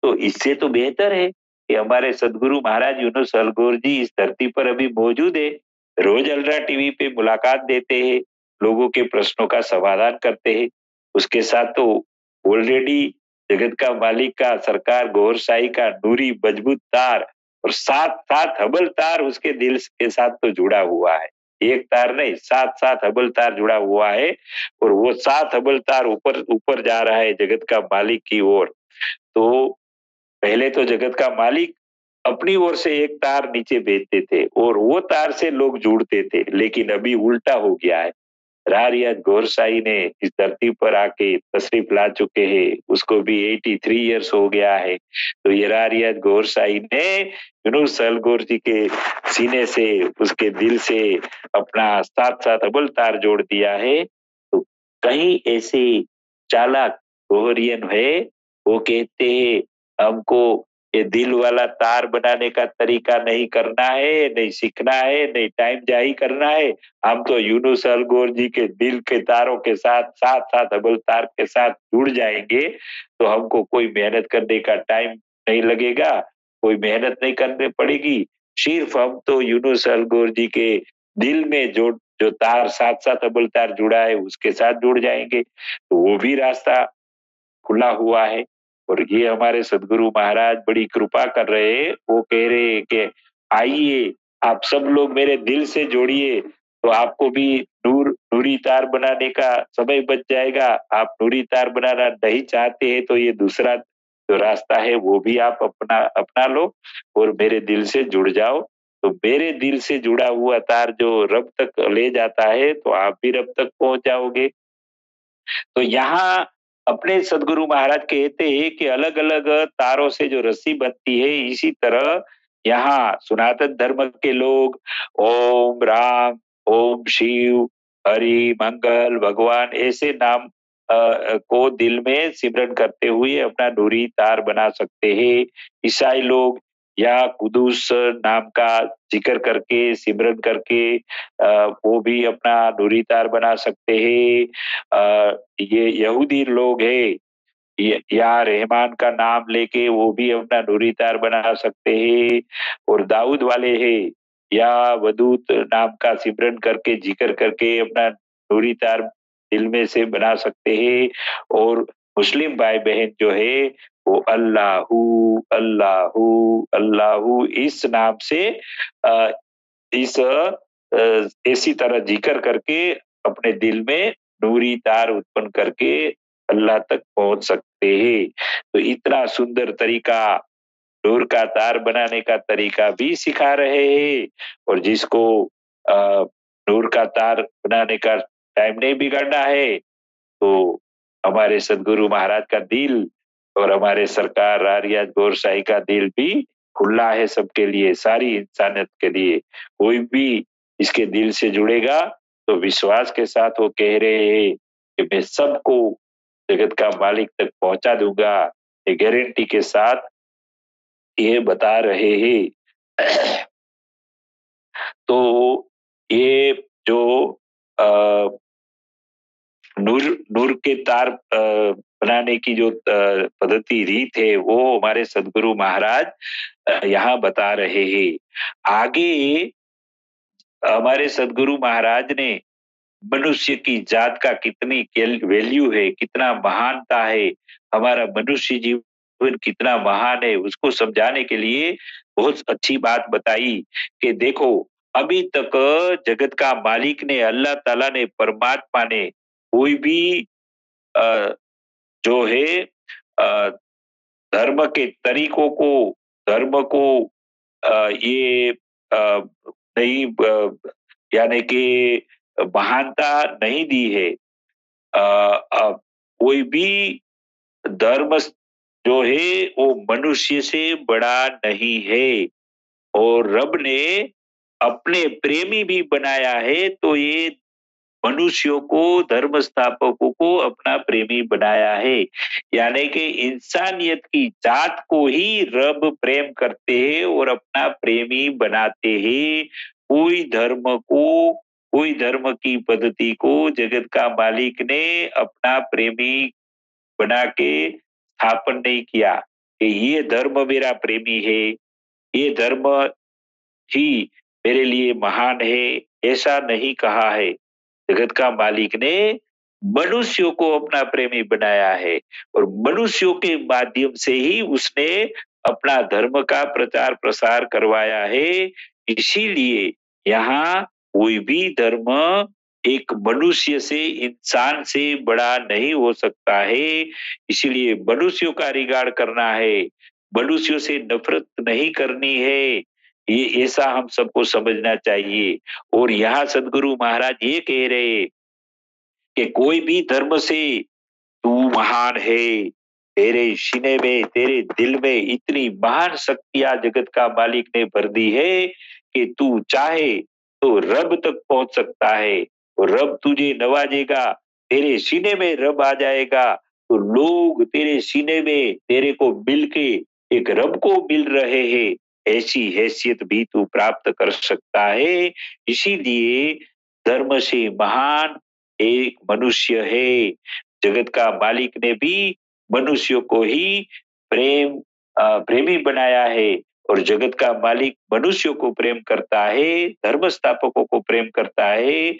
तो इससे तो बेहतर है कि हमारे सदगुरु महाराज यूनुस अलगोर जी इस धरती पर अभी मौजूद है, रोज अल्ट्रा टीवी पे मुलाकात देते हैं, लोगों के प्रश्नों का समाधान करते हैं। उसके साथ तो ऑलरेडी जगत का मालिक का, सरकार गौर शाही का नूरी मजबूत तार और साथ साथ हबल तार उसके दिल के साथ तो जुड़ा हुआ है। एक तार नहीं, साथ साथ हबल तार जुड़ा हुआ है, और वो सात हबल तार ऊपर ऊपर जा रहा है जगत का मालिक की ओर। तो पहले तो जगत का मालिक अपनी ओर से एक तार नीचे भेजते थे और वो तार से लोग जुड़ते थे, लेकिन अभी उल्टा हो गया है। रारिया गोरसाई ने इस धरती पर आके तशरीफ ला चुके हैं, उसको भी 83 इयर्स हो गया है। तो ये रारिया गोरसाई ने यूनुस सलगोर जी के सीने से, उसके दिल से अपना साथ साथ अबुल तार जोड़ दिया है। तो कहीं ऐसे चालाक बोहरियन है, वो कहते हैं हमको ये दिल वाला तार बनाने का तरीका नहीं करना है, नहीं सीखना है, नहीं टाइम जाही करना है। हम तो यूनुस अल गौर जी के दिल के तारों के साथ साथ साथ अबुल तार के साथ जुड़ जाएंगे, तो हमको कोई मेहनत करने का टाइम नहीं लगेगा, कोई मेहनत नहीं करनी पड़ेगी। सिर्फ हम तो यूनुस अल गौर जी के दिल में जो तार साथ साथ अबुल तार जुड़ा है उसके साथ जुड़ जाएंगे, तो वो भी रास्ता खुला हुआ है। और ये हमारे सदगुरु महाराज बड़ी कृपा कर रहे हैं, वो कह रहे हैं कि आइए आप सब लोग मेरे दिल से जोड़िए, तो आपको भी नूरी तार बनाने का समय बच जाएगा। आप नूरी तार बनाना नहीं चाहते हैं तो ये दूसरा जो रास्ता है वो भी आप अपना अपना लो और मेरे दिल से जुड़ जाओ। तो मेरे दिल से जुड़ा हुआ तार जो रब तक ले जाता है, तो आप भी रब तक पहुंच जाओगे। तो यहाँ अपने सदगुरु महाराज कहते हैं कि अलग-अलग तारों से जो रस्सी बनती है, इसी तरह यहाँ सनातन धर्म के लोग ओम राम, ओम शिव, हरि, मंगल, भगवान ऐसे नाम को दिल में सिमरन करते हुए अपना नूरी तार बना सकते हैं। ईसाई लोग या कुदूस नाम का जिक्र करके, सिमरन करके वो भी अपना नूरी तार बना सकते हैं। ये यहूदी लोग हैं, या रहमान का नाम लेके वो भी अपना नूरी तार बना सकते हैं। और दाऊद वाले हैं, या वदूत नाम का सिमरन करके जिक्र करके अपना नूरी तार दिल में से बना सकते हैं। और मुस्लिम भाई बहन जो है वो अल्लाहू अल्लाहू अल्लाहू इस नाम से अ, इस ऐसी तरह जिक्र करके अपने दिल में नूरी तार उत्पन्न करके अल्लाह तक पहुंच सकते हैं। तो इतना सुंदर तरीका नूर का तार बनाने का तरीका भी सिखा रहे हैं। और जिसको नूर का तार बनाने का टाइम नहीं बिगाड़ना है, तो हमारे सदगुरु महाराज का दिल और हमारे सरकार रारिया गोरसाई का दिल भी खुला है सबके लिए, सारी इंसानियत के लिए। कोई भी इसके दिल से जुड़ेगा तो विश्वास के साथ वो कह रहे हैं कि मैं सबको जगत का मालिक तक पहुंचा दूंगा, ये गारंटी के साथ ये बता रहे हैं। तो ये जो अ, नूर नूर के तार बनाने की जो पद्धति रीत है वो हमारे सदगुरु महाराज यहाँ बता रहे हैं। आगे हमारे सदगुरु महाराज ने मनुष्य की जात का कितनी वैल्यू है, कितना महानता है, हमारा मनुष्य जीवन कितना महान है, उसको समझाने के लिए बहुत अच्छी बात बताई कि देखो अभी तक जगत का मालिक ने, अल्लाह ताला ने, परमात्मा ने कोई भी अ, जो है अ, धर्म के तरीकों को, धर्म को ये नहीं यानी कि महानता नहीं दी है। कोई भी धर्म जो है वो मनुष्य से बड़ा नहीं है। और रब ने अपने प्रेमी भी बनाया है, तो ये मनुष्यों को, धर्म स्थापकों को अपना प्रेमी बनाया है। यानी कि इंसानियत की जात को ही रब प्रेम करते हैं और अपना प्रेमी बनाते हैं। कोई धर्म को, कोई धर्म की पद्धति को जगत का मालिक ने अपना प्रेमी बना के स्थापन नहीं किया कि ये धर्म मेरा प्रेमी है, ये धर्म ही मेरे लिए महान है, ऐसा नहीं कहा है। जगत का मालिक ने मनुष्यों को अपना प्रेमी बनाया है और मनुष्यों के माध्यम से ही उसने अपना धर्म का प्रचार प्रसार करवाया है। इसीलिए यहाँ कोई भी धर्म एक मनुष्य से, इंसान से बड़ा नहीं हो सकता है। इसीलिए मनुष्यों का रिगार्ड करना है, मनुष्यों से नफरत नहीं करनी है, ये ऐसा हम सबको समझना चाहिए। और यहाँ सदगुरु महाराज ये कह रहे कि कोई भी धर्म से तू महान है, तेरे सीने में, तेरे दिल में इतनी महान शक्तियां जगत का मालिक ने भर दी है कि तू चाहे तो रब तक पहुंच सकता है, और रब तुझे नवाजेगा। तेरे सीने में रब आ जाएगा तो लोग तेरे सीने में तेरे को मिल के एक रब को मिल रहे हैं, ऐसी हैसियत भी तू प्राप्त कर सकता है। इसीलिए धर्म से महान एक मनुष्य है। जगत का मालिक ने भी मनुष्य को ही प्रेम प्रेमी बनाया है, और जगत का मालिक मनुष्यों को प्रेम करता है, धर्म स्थापकों को प्रेम करता है,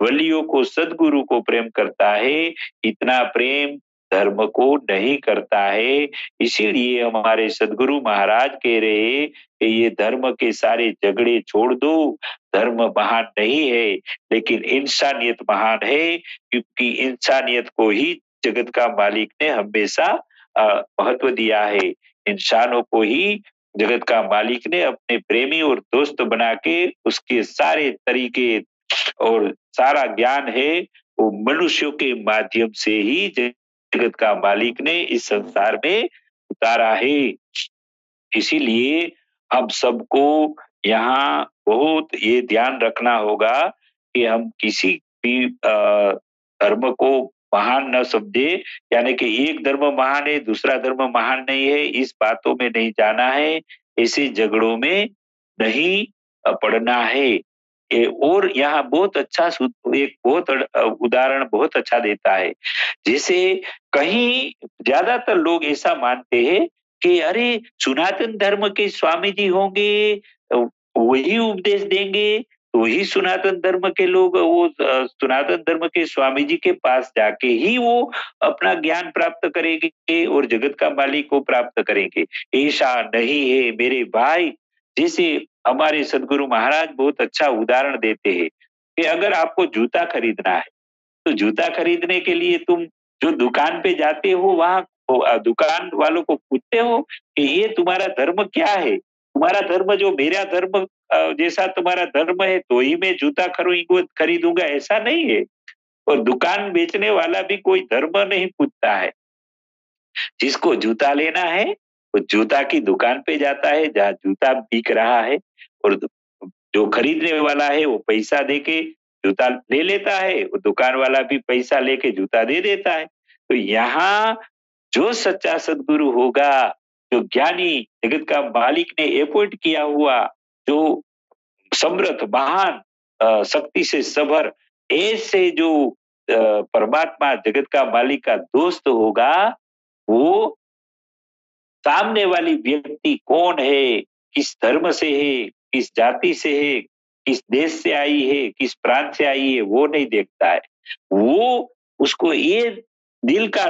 वलियों को, सदगुरु को प्रेम करता है। इतना प्रेम धर्म को नहीं करता है। इसीलिए हमारे सदगुरु महाराज कह रहे कि ये धर्म के सारे झगड़े छोड़ दो। धर्म महान नहीं है, लेकिन इंसानियत महान है, क्योंकि इंसानियत को ही जगत का मालिक ने हमेशा महत्व दिया है। इंसानों को ही जगत का मालिक ने अपने प्रेमी और दोस्त बना के उसके सारे तरीके और सारा ज्ञान है वो मनुष्यों के माध्यम से ही जगत का मालिक ने इस संसार में उतारा है। इसीलिए हम सबको यहाँ बहुत ये ध्यान रखना होगा कि हम किसी भी धर्म को महान न समझे, यानी कि एक धर्म महान है दूसरा धर्म महान नहीं है, इस बातों में नहीं जाना है, ऐसे झगड़ों में नहीं पड़ना है। और यहाँ बहुत अच्छा एक बहुत उदाहरण बहुत अच्छा देता है। जैसे कहीं ज्यादातर लोग ऐसा मानते हैं कि अरे सनातन धर्म के स्वामी जी होंगे, वही उपदेश देंगे, वही सनातन धर्म के लोग, वो सनातन धर्म के स्वामी जी के पास जाके ही वो अपना ज्ञान प्राप्त करेंगे और जगत का मालिक को प्राप्त करेंगे। ऐसा नहीं है मेरे भाई। जैसे हमारे सदगुरु महाराज बहुत अच्छा उदाहरण देते हैं कि अगर आपको जूता खरीदना है तो जूता खरीदने के लिए तुम जो दुकान पे जाते हो वहां दुकान वालों को पूछते हो कि ये तुम्हारा धर्म क्या है, तुम्हारा धर्म जो मेरा धर्म जैसा तुम्हारा धर्म है तो ही मैं जूता खरीदूंगा, ऐसा नहीं है। और दुकान बेचने वाला भी कोई धर्म नहीं पूछता है। जिसको जूता लेना है वो जूता की दुकान पे जाता है जहाँ जूता बिक रहा है, और जो खरीदने वाला है वो पैसा देके जूता ले लेता है, वो दुकान वाला भी पैसा लेके जूता दे देता है। तो यहाँ जो सच्चा सदगुरु होगा, जो ज्ञानी जगत का मालिक ने अपॉइंट किया हुआ, जो समर्थ महान शक्ति से सभर ऐसे जो परमात्मा जगत का मालिक का दोस्त होगा, वो सामने वाली व्यक्ति कौन है, किस धर्म से है, किस जाति से है, किस देश से आई है, किस प्रांत से आई है, वो नहीं देखता है। वो उसको ये दिल का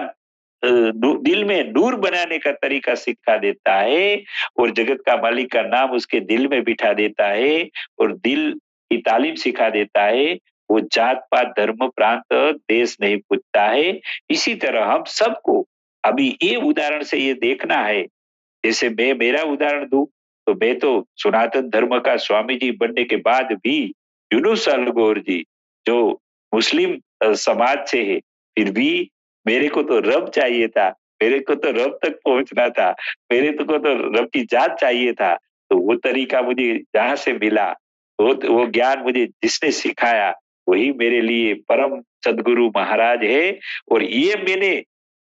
दिल में नूर बनाने का तरीका सिखा देता है, और जगत का मालिक का नाम उसके दिल में बिठा देता है, और दिल की तालीम सिखा देता है। वो जात पात धर्म प्रांत देश नहीं पूछता है। इसी तरह हम सबको अभी ये उदाहरण से ये देखना है। जैसे मैं मेरा उदाहरण दूं तो मैं तो सनातन धर्म का स्वामी जी बनने के बाद भी यूनुस अलगोर जी जो मुस्लिम समाज से है, फिर भी मेरे को तो रब चाहिए था, मेरे को तो रब तक पहुंचना था, मेरे को तो रब की जात चाहिए था। तो वो तरीका मुझे जहां से मिला, वो ज्ञान मुझे जिसने सिखाया वही मेरे लिए परम सदगुरु महाराज है। और ये मैंने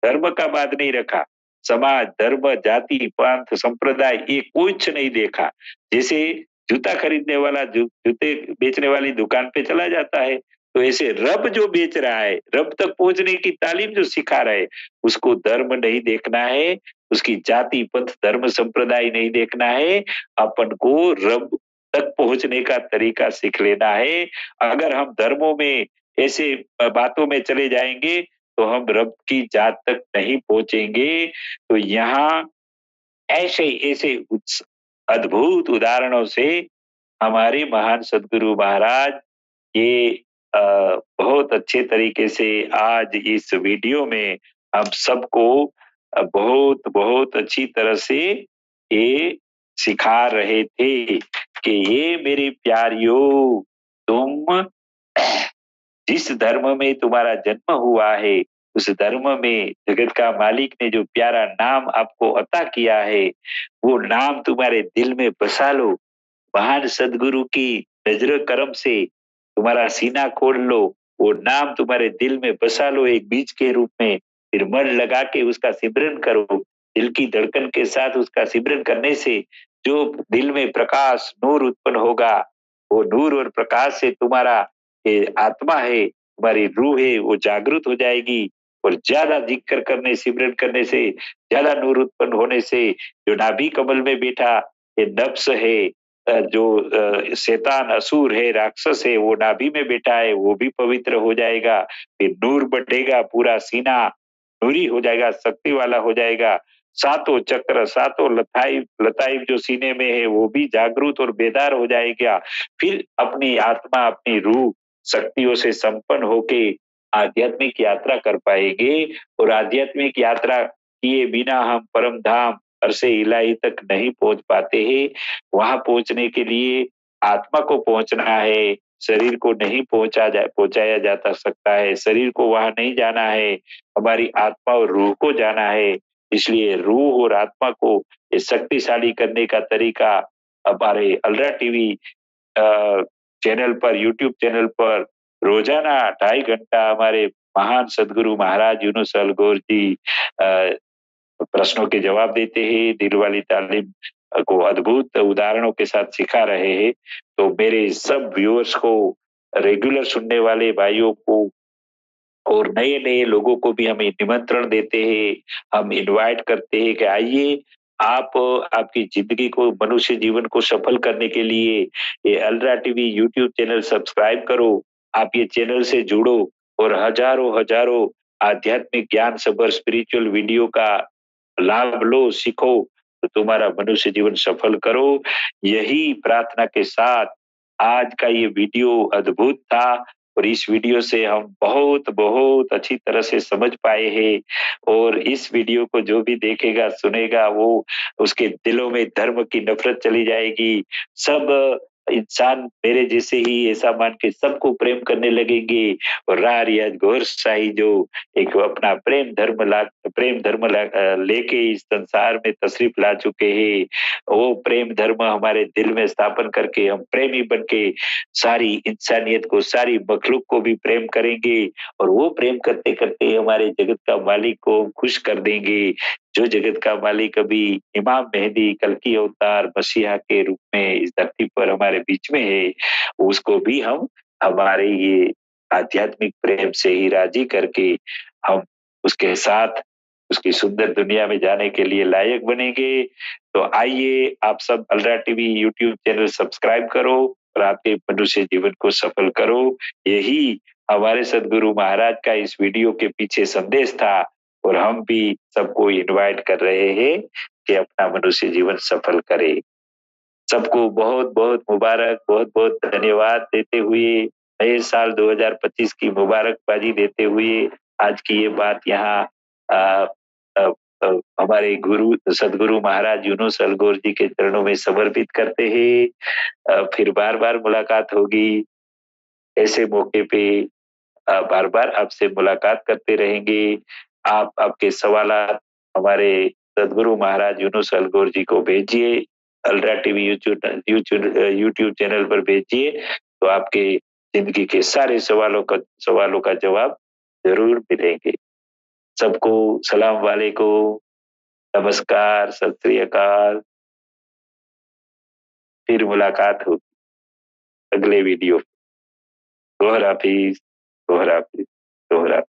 धर्म का बात नहीं रखा, समाज, धर्म, जाति, पंथ, संप्रदाय ये कुछ नहीं देखा। जैसे जूता खरीदने वाला जूते बेचने वाली दुकान पे चला जाता है, तो ऐसे रब जो बेच रहा है, रब तक पहुंचने की तालीम जो सिखा रहा है, उसको धर्म नहीं देखना है, उसकी जाति, पंथ, धर्म, संप्रदाय नहीं देखना है, अपन को रब तक पहुंचने का तरीका सीख लेना है। अगर हम धर्मों में ऐसे बातों में चले जाएंगे तो हम रब की जात तक नहीं पहुंचेंगे। तो यहाँ ऐसे ऐसे अद्भुत उदाहरणों से हमारे महान सदगुरु महाराज ये बहुत अच्छे तरीके से आज इस वीडियो में हम सबको बहुत बहुत अच्छी तरह से ये सिखा रहे थे कि ये मेरे प्यारियों, तुम जिस धर्म में तुम्हारा जन्म हुआ है, उस धर्म में जगत का मालिक ने जो प्यारा नाम आपको अता किया है, वो नाम तुम्हारे दिल में बसा लो। महान सदगुरु की नजर करम से तुम्हारा सीना खोल लो, वो नाम तुम्हारे दिल में बसा लो एक बीज के रूप में। फिर मन लगा के उसका सिमरन करो। दिल की धड़कन के साथ उसका सिमरन करने से जो दिल में प्रकाश नूर उत्पन्न होगा, वो नूर और प्रकाश से तुम्हारा ये आत्मा है, तुम्हारी रूह है, वो जागृत हो जाएगी। और ज्यादा जिक्र करने सिमरन करने से, ज्यादा नूर उत्पन्न होने से जो नाभि कमल में बैठा ये नफ्स है, जो शैतान असुर है, राक्षस है, वो नाभि में बैठा है, वो भी पवित्र हो जाएगा। फिर नूर बढ़ेगा, पूरा सीना नूरी हो जाएगा, शक्ति वाला हो जाएगा। सातों चक्र, सातों लताइफ लताइफ जो सीने में है, वो भी जागृत और बेदार हो जाएगा। फिर अपनी आत्मा, अपनी रूह शक्तियों से संपन्न होके आध्यात्मिक यात्रा कर पाएंगे। और आध्यात्मिक यात्रा किए बिना हम परम धाम अरसे इलाही तक नहीं पहुंच पाते हैं। वहां पहुंचने के लिए आत्मा को पहुंचना है, शरीर को नहीं पहुंचाया जाता सकता है। शरीर को वहां नहीं जाना है, हमारी आत्मा और रूह को जाना है। इसलिए रूह और आत्मा को ये शक्तिशाली करने का तरीका हमारे अलरा टीवी चैनल पर, यूट्यूब चैनल पर रोजाना 2.5 घंटा हमारे महान सदगुरु महाराज यूनुस अलगोर जी प्रश्नों के जवाब देते हैं, दिल वाली तालीम को अद्भुत उदाहरणों के साथ सिखा रहे हैं। तो मेरे सब व्यूअर्स को, रेगुलर सुनने वाले भाइयों को और नए-नए लोगों को भी हम निमंत्रण देते हैं, हम इनवाइट करते हैं कि आइए, आप आपकी ज़िंदगी को, मनुष्य जीवन को सफल करने के लिए ये अलरा टीवी यूट्यूब चैनल सब्सक्राइब करो। आप ये चैनल से जुड़ो और हज़ारों-हज़ारों आध्यात्मिक ज्ञान सभर स्पिरिचुअल वीडियो का लाभ लो, सीखो, तो तुम्हारा मनुष्य जीवन सफल करो। यही प्रार्थना के साथ आज का ये वीडियो अद्भुत था और इस वीडियो से हम बहुत अच्छी तरह से समझ पाए हैं। और इस वीडियो को जो भी देखेगा, सुनेगा, वो उसके दिलों में धर्म की नफरत चली जाएगी। सब इंसान मेरे जैसे ही ऐसा मान के सबको प्रेम करने लगेंगे। और राह रियाज गौर शाही जो एक अपना प्रेम धर्म लेके इस संसार में तशरीफ ला चुके हैं, वो प्रेम धर्म हमारे दिल में स्थापन करके हम प्रेमी बन के सारी इंसानियत को, सारी मखलूक को भी प्रेम करेंगे। और वो प्रेम करते करते हमारे जगत का मालिक को खुश कर देंगे। जो जगत का मालिक अभी इमाम मेहदी कल्कि अवतार मसीहा के रूप में इस धरती पर हमारे बीच में है, उसको भी हम हमारे ये आध्यात्मिक प्रेम से ही राजी करके हम उसके साथ उसकी सुंदर दुनिया में जाने के लिए लायक बनेंगे। तो आइए, आप सब अलरा टीवी यूट्यूब चैनल सब्सक्राइब करो और आपके मनुष्य जीवन को सफल करो। यही हमारे सदगुरु महाराज का इस वीडियो के पीछे संदेश था। और हम भी सबको इनवाइट कर रहे हैं कि अपना मनुष्य जीवन सफल करे। सबको बहुत-बहुत मुबारक, बहुत-बहुत धन्यवाद देते हुए, नए साल 2025 की मुबारकबादी देते हुए आज की ये बात यहाँ अ अ हमारे गुरु सदगुरु महाराज यूनुस अलगोर जी के चरणों में समर्पित करते हैं। फिर बार-बार मुलाकात होगी। ऐसे मौके पे बार-बार आपसे मुलाकात करते रहेंगे। आप आपके सवालात हमारे सदगुरु महाराज यूनुस अलगोर जी को भेजिए। अलरा टीवी यूट्यूब चैनल पर भेजिए, तो आपके ज़िंदगी के सारे सवालों का जवाब ज़रूर मिलेंगे। सबको सलाम वालेकुम, नमस्कार, सत श्री अकाल। फिर मुलाकात होगी अगले वीडियो। गौर हाफिज़, गौर हाफिज़, गौर हाफिज़।